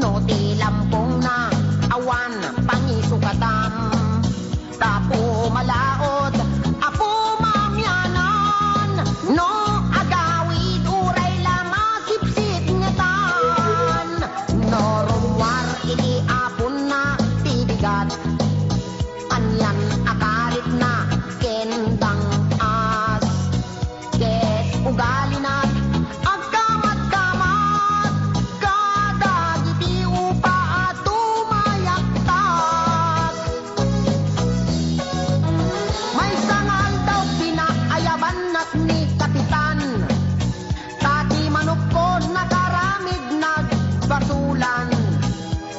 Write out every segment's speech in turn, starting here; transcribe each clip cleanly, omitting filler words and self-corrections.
no ti lampong na awan pangisukatan tapo malaot apo mamyanan no agawid uray lama sipsit ngatan no rumwar iti apon na tibigat anyan akarit na kendang as ket ugali na agkamat-kamat kadagiti upa at tumayaktak may sangal daw pinaayaban nat ni kapitan tati manok ko nakaramid nagbasulan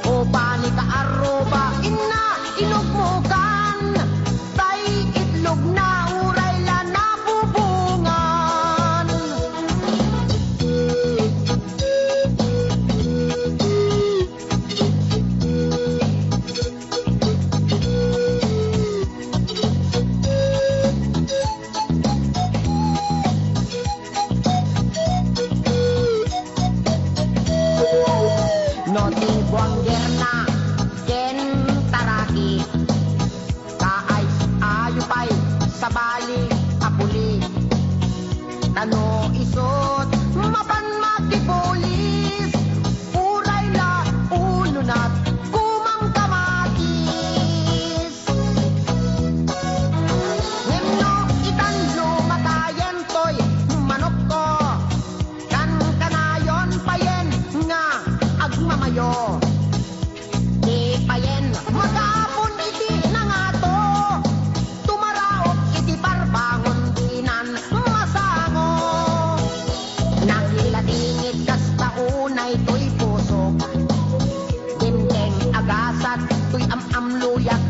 o pani ka aroba inna inugmukan tay itlog na uray la napubungan no ti buangger na ken taraki kaay ayupay sa bali apuli tano isot mapan makipulis uray la ulunat kumang kamatis ngemno itanlo matayen toy manok ko kan kanayon payen nga agmamayo di payen magapon iti nangato tumaraot iti barbangon dinan masango nagilatingit kasta unay to'y pusok dindeng agasat to'y amluyak